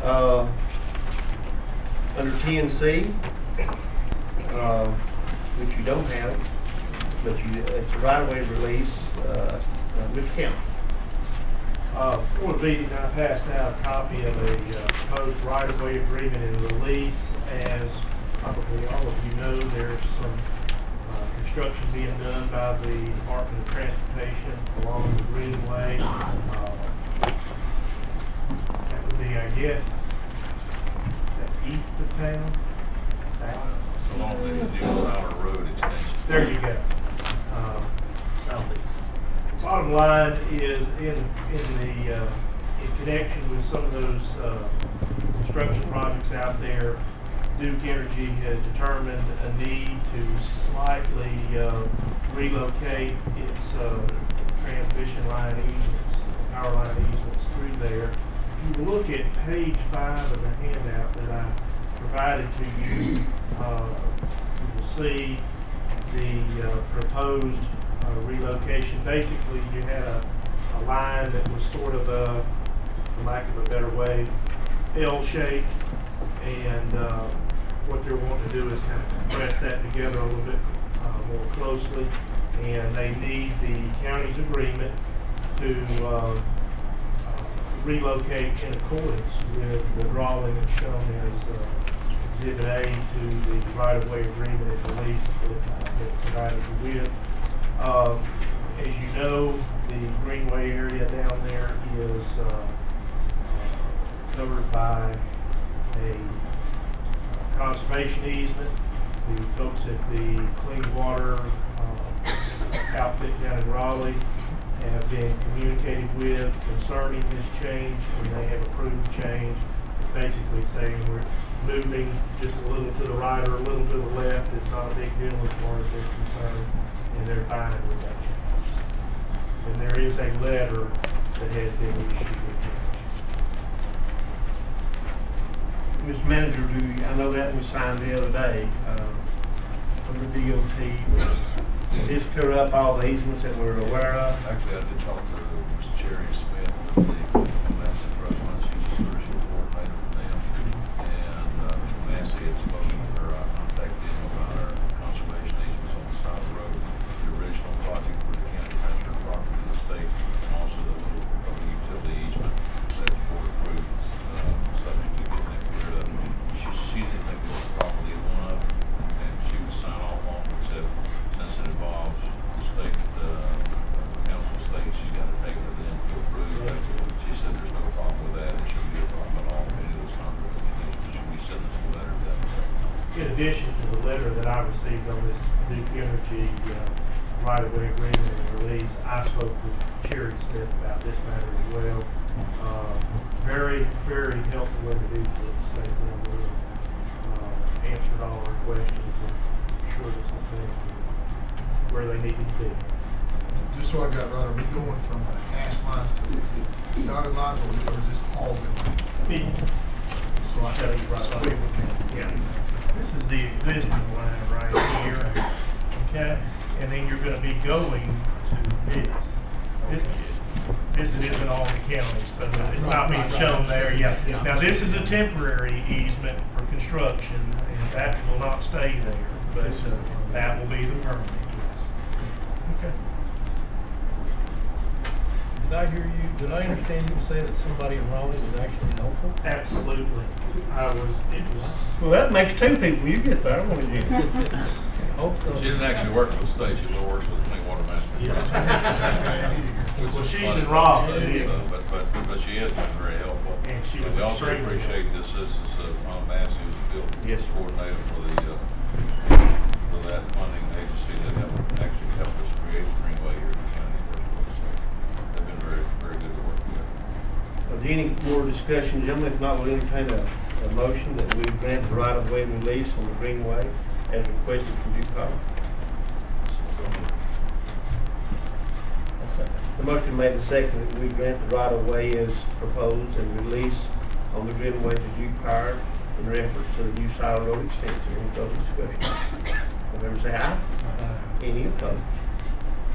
Under 10C, which you don't have, but it's a right-of-way release, Mr. Kemp. For the meeting, I passed out a copy of a proposed right-of-way agreement and release. As probably all of you know, there's some construction being done by the Department of Transportation along the Greenway. That would be, I guess, east of town, south. Along the New South Road extension. There you go. Southeast. Bottom line is in connection with some of those construction projects out there, Duke Energy has determined a need to slightly relocate its transmission line easements, power line easements through there. If you look at page 5 of the handout that I provided to you, you will see the proposed relocation. Basically, you had a line that was sort of a, for lack of a better way, L-shaped, and what they're wanting to do is kind of compress that together a little bit more closely, and they need the county's agreement to relocate in accordance with the drawing that's shown as Exhibit A to the right-of-way agreement and release that provided you with. As you know, the Greenway area down there is covered by a conservation easement. The folks at the Clean Water outfit down in Raleigh have been communicated with concerning this change, and they have approved change. Basically saying we're moving just a little to the right or a little to the left. It's not a big deal as far as they're concerned, and they're fine with that change. And there is a letter that has been issued with change. Mr. Manager, I know that was signed the other day from the DOT. Does this clear up all the easements that we're aware of? Actually, I did talk to Ms. Cherry Smith, the Master Trust Fund. She's a social coordinator for them. And Nancy had spoken with her. I contacted him about our conservation easements on the side of the road, the original project for the county transfer property to the state, and also the little utility easement that's board approved, subject to getting it cleared up. She didn't think it was properly one of them, and she would sign off on it, except since it involves the state, council state, she's got to take it then to approve it. She said there's no problem with that. It shouldn't be a problem at all. Any of those contract conditions should be sent us a letter to that effect. In addition to the letter that I received on this Duke Energy right-of-way agreement and release, I spoke with Cherry Smith about this matter as well. Very, very helpful individual at the state level. Answered all our questions and assured us that things were where they needed to be. Just so I got right, are we going from the hash lines to the dotted lines, or is this all good? So I tell you right away. Yeah. This is the existing line right here. Okay? And then you're going to be going to this. This isn't all the county, so it's not being shown there yet. Now this is a temporary easement for construction, and that will not stay there, but that will be the permanent. Okay. Did I hear you? Did I understand you say that somebody in Raleigh was actually helpful? Absolutely. It was. Well, that makes 2 people. You get there, won't you? She didn't actually work for the state. She works with the Clean Water Management. Well, she's in Raleigh. But she has been very helpful. And she was we also extremely appreciate this. This is Massey, who's the field coordinator for that funding agency that actually helped us create the Greenway here in the county. They've been very, very good to work together. Is there any more discussion, gentlemen? If not, we'll entertain a motion that we grant the right-of-way release on the Greenway as requested from Duke Power. The motion made and seconded that we grant the right-of-way as proposed and release on the Greenway to Duke Power in reference to the New South Road extension. Any further discussion? All members say aye. Any opposed?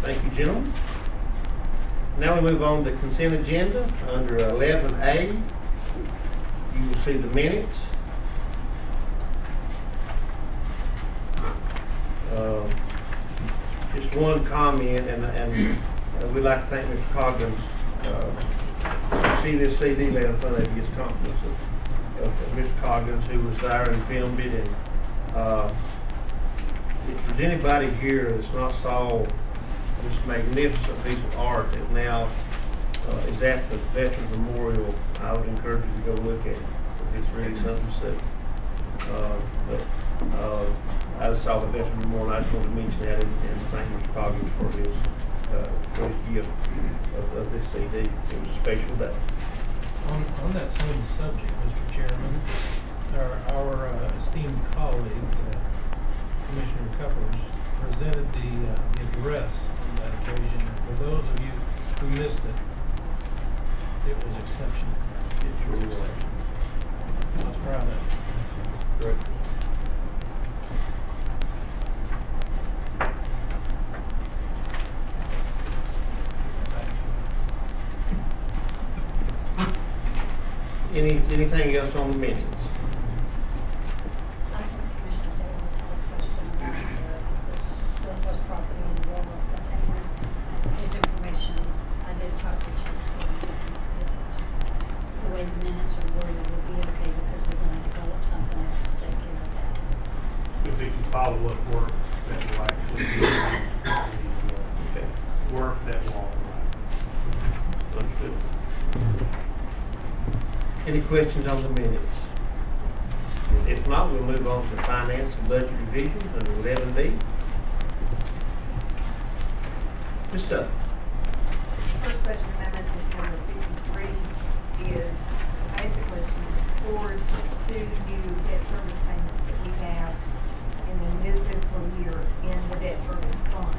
Thank you, gentlemen. Now we move on to the consent agenda under 11A. you will see the minutes. Just one comment, and we'd like to thank Mr. Coggins. See this CD laying in front of you, his compliments of Mr. Coggins, who was there and filmed it. And if there's anybody here that's not saw this magnificent piece of art that now is at the Veterans Memorial, I would encourage you to go look at it. It's really something to see. I just saw the Veterans Memorial, and I just wanted to mention that and thank Mr. Coggins for his gift of this CD. It was a special day. On that same subject, Mr. Chairman, our esteemed colleague, Commissioner Cuppers, presented the address on that occasion. For those of you who missed it, it was exceptional. It truly was. I was proud of it. Great. Anything else on the minutes? I think Commissioner Davis had a question about the surplus property and the railroad containers. His information, I did talk to Chief Stevens, the way the minutes are worded will be okay because they're going to develop something else to take care of that. There'll be some follow-up work that will actually be the work that will authorize. Understood. Any questions on the minutes? If not, we'll move on to finance and budget revisions under 11B. Ms. Sutton. First budget amendment is number 53, is basically to record 2 new debt service payments that we have in the new fiscal year in the debt service fund.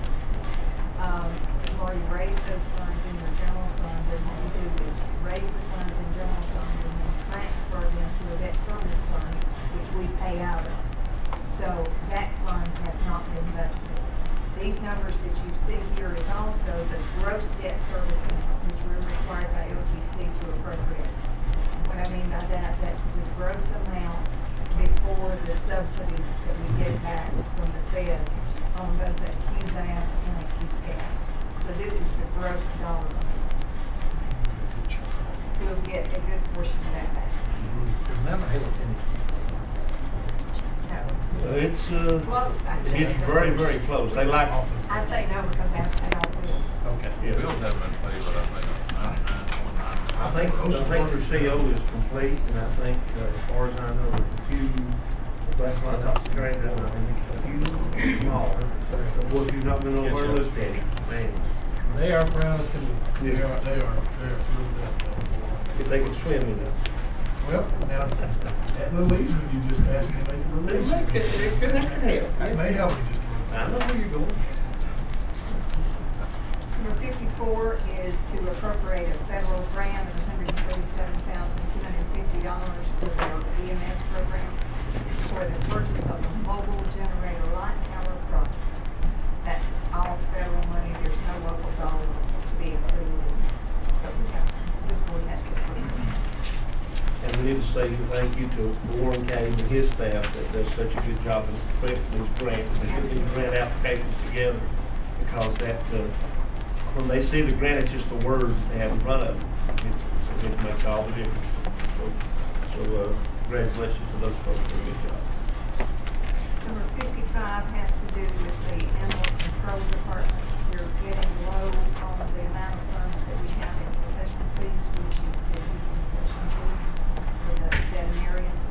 We've already raised those funds in the general fund, and what we do is raise the funds in general fund and then transfer them to a debt service fund, which we pay out of. So that fund has not been budgeted. These numbers that you see here is also the gross debt service amount, which we're required by OTC to appropriate. What I mean by that, that's the gross amount before the subsidies that we get back from the feds on both that QZAP and a QSCAP. So this is the gross dollar amount. We'll get a good portion of that back. No. It's Close, I think. it's very, very close. They like. I say no because that's paid all bills. Okay. Bills Yeah. haven't been paid, but I think 99.9. I think your CO is complete, and I think as far as I know, the few. That's why I got straight up. I think a few small. So what you're not going to overlook that, man. They are proud of it. They are thrilled up. If they could swim in it. Well, now, that little easement you just asked me to make a little easier. It could help. It may help you just a little. I know where you're going. Number 54 is to appropriate a federal grant of $137,250 for our EMS program for the purchase of a mobile generator light tower project. That's all federal money. There's no local dollar to be included. So we have, this board has to approve. And we need to say thank you to Warren County and his staff that does such a good job in preparing these grants and getting these grant applications together, because that when they see the grant, it's just the words they have in front of them. It makes all the difference. So congratulations to those folks for a good job. Number 55 has to do with the animal control department. We're getting low on the amount of funds that we have in professional fees, which is the concession fee for the veterinarians.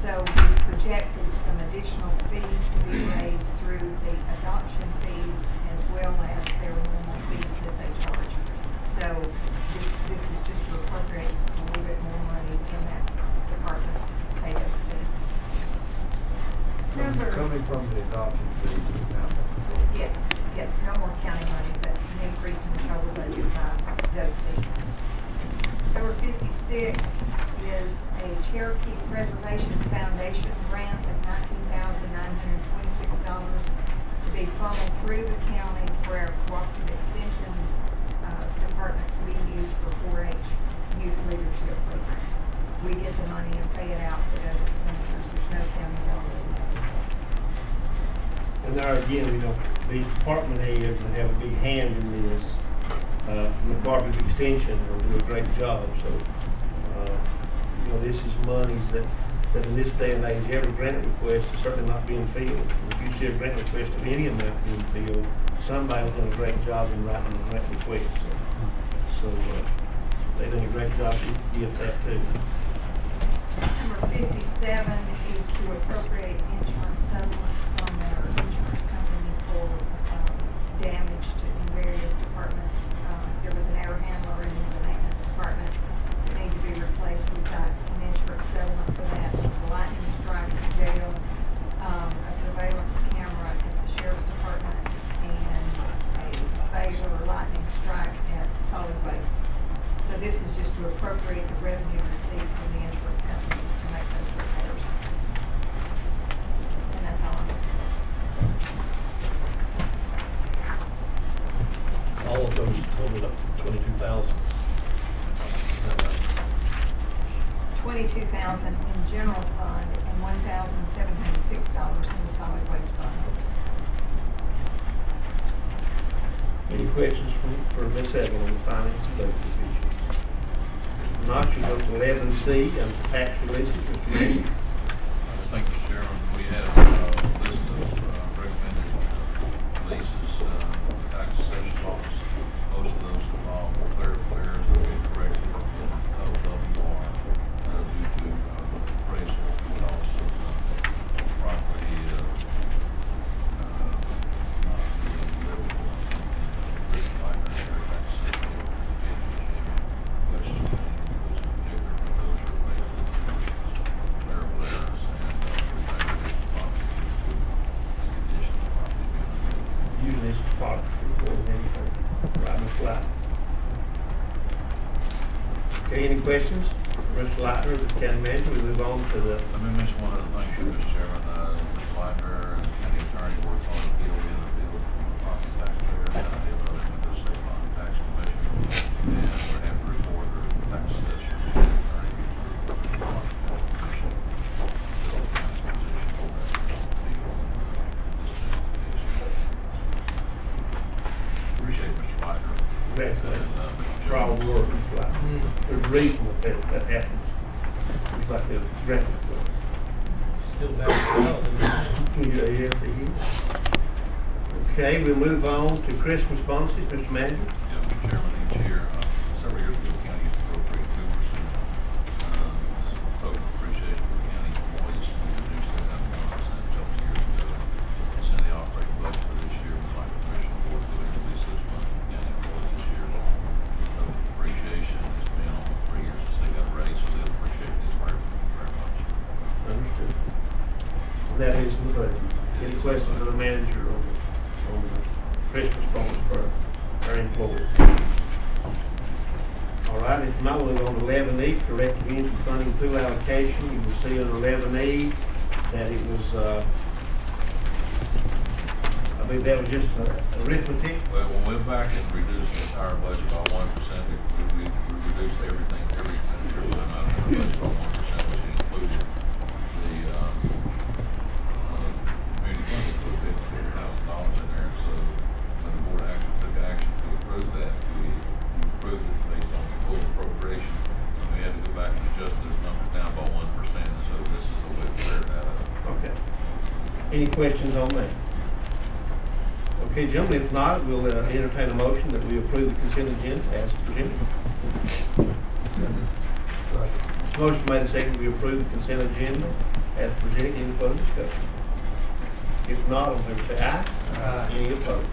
So we projected some additional fees to be raised through the adoption fees as well as their normal fees that they charge. So this is just to appropriate a little bit more money in that department to pay those fees. Coming from the adoption fees. Yes, no more county money, but an increase in the total budget by those fees. Number 56 is a Cherokee Preservation Foundation grant of $19,926 to be funneled through the county for our cooperative extension department to be used for 4-H youth leadership programs. We get the the money and pay it out for those expenditures. There's no county liability. And there again, these department heads that have a big hand in this, the Department of Extension will do a great job. So, this is monies that in this day and age, every grant request is certainly not being filled. If you see a grant request of any amount being filled, somebody's done a great job in writing the grant request. So they've done a great job to get that too. Number 57 is to appropriate insurance settlements from their insurance company for damage in various departments. There was an air handler in the maintenance department that needed to be replaced. We've got an insurance settlement for that. A lightning strike at jail, a surveillance camera at the sheriff's department, and a phaser or lightning strike at solid waste. So this is just to appropriate the revenue received from the insurance companies to make those repairs. And that's all I'm All of those totaled up to 22,000. 22,000 in general fund and $1,706 in the solid waste fund. Any questions for Ms. Evan on the finance and budget issue? If not, you go to 11C and tax releases. Mr. Manning. Thank you, Chairman. We have a list of recommended releases from the tax assessor's office. Most of those involve clerical errors that we corrected in WR due to appraisal costs of property not being livable. Written by our tax assessor, question includes a particular for those related to clerical errors and revaluation of property due to condition of property being unavailable. Usually it's property more than anything. Right, Mr. Lightner. Okay, any questions? Mr. Lightner, the county manager, we move on to the... Let me mention one other thing here, Mr. Chairman. Mr. Leitner and county attorney worked on a bill in the bill from the property taxpayer, and I did other than the state property tax commission. And we're having to report the tax assessor and county attorney for the property tax commission. Bill county's position on that bill in this case. Appreciate it, Mr. Leitner. That's And, trial work, Mr. Lightner. There's a reason that happens. It's like a record. Still back to 1,000. Yes, it is. Okay, we'll move on to Christmas bonuses, Mr. Manager. Yeah, Mr. Chairman, each year, several years ago, the county used to appropriate 2%. This is a total appreciation for county employees to reduce that down to 1% a couple of years ago. It's in the operating budget for this year. We'd like the commission board to release those funds for county employees this year. Total appreciation has been on 3 years since they got a raise, so they'll appreciate this very, very much. Understood. That is in the budget. Any questions of the manager on the Christmas bonus for our employees? All right, if not, we'll go on to 11E, corrective entry funding pool allocation. You will see under 11E that it was, I believe that was just arithmetic. Well, when we went back and reduced the entire budget by 1%, we reduced everything, every line item in the budget by 1%, which included the community fund that put $50,000 in there. So when the board actually took action to approve that, we approved it based on the full appropriation. And we had to go back and adjust those numbers down by 1%. So this is a way to clear that up. Okay. Any questions on that? Okay, gentlemen, if not, we'll entertain a motion that we approve the consent agenda as presented. Motion made and seconded, we approve the consent agenda as presented. Any further discussion? If not, I'll say aye. Aye. Any opposed?